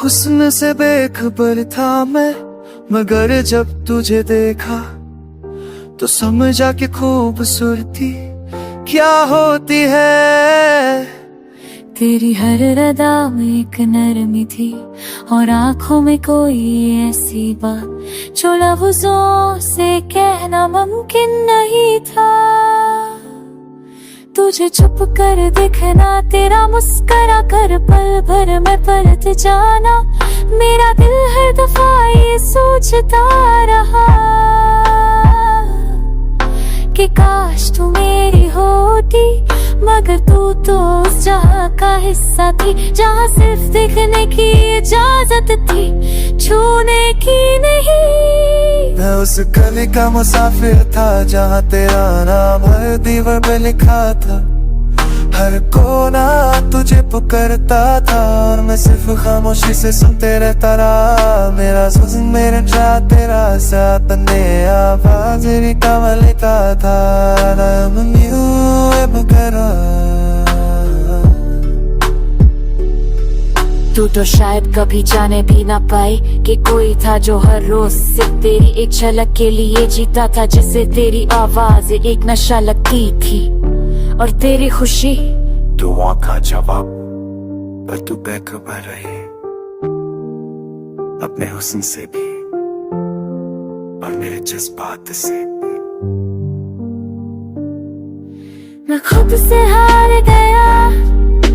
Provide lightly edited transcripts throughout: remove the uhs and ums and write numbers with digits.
हुस्न से बेखबर था मैं, मगर जब तुझे देखा तो समझा कि खूबसूरती क्या होती है। तेरी हर अदा में एक नरमी थी और आंखों में कोई ऐसी बात जो लफ्जों से कहना मुमकिन नहीं था। तुझे छुप कर दिखना, तेरा मुस्कुरा कर पल भर में पलट जाना, मेरा दिल हर दफा ये सोचता रहा कि काश तू मेरी होती, मगर तू तो उस जहां का हिस्सा थी जहां सिर्फ देखने की इजाजत थी, छूने की नहीं। मैं उस गली का मुसाफिर था जहां तेरा नाम हर दीवार पे लिखा था, हर कोना तुझे पुकारता था और मैं सिर्फ खामोशी से सुनते रहता रहा। मेरा हुस्न मेरे चाह तेरा साथ ने आवाज तेरी काम लेता था। तू तो शायद कभी जाने भी ना पाई कि कोई था जो हर रोज सिर्फ तेरी एक झलक के लिए जीता था, जिसे तेरी आवाज एक नशा लगती थी और तेरी खुशी दुआ का जवाब। पर तू बेखबर रही अपने हुस्न से भी और मेरे जज्बात से। मैं खुद से हार गया,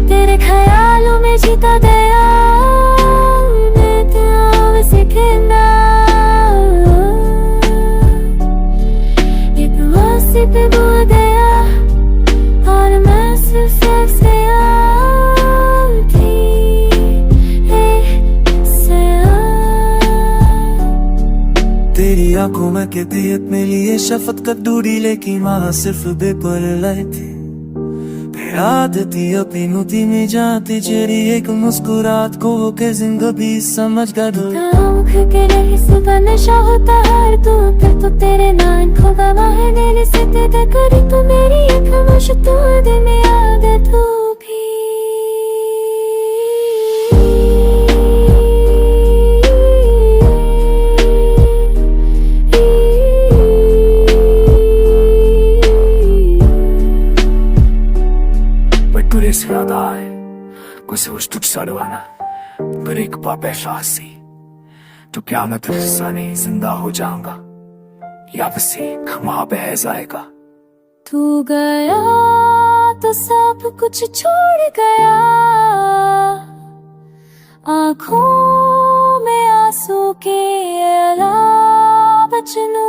तेरे ख्यालों में जीता गया, मैं तेरा से कहना ये प्रवासी पे बोल गया और मैं सिर्फ एक सयार थी, एक सयार। तेरी आंखों में कैफियत मिली है शफकत का दूरी, लेकिन वहाँ सिर्फ बेपरवाह थी। आदती अपनी नुती में जाती चेरी एक मुस्कुराहट को के जिंदगी समझ कर दो। मुख के रही सुबह नशा होता हर तू, फिर तो तेरे नाम को गवाह है मेरे से तेरे करी तो मेरी एक खामोश तू दिल में याद है तू भी। से याद आए कुछ उस तुझ सड़वाना, पर एक बार एहसास सी तो क्या मैं तुझ साने जिंदा हो जाऊंगा या बस एक खमा बह जाएगा। तू गया तो सब कुछ छोड़ गया, आंखों में आंसू के अलावा बचनू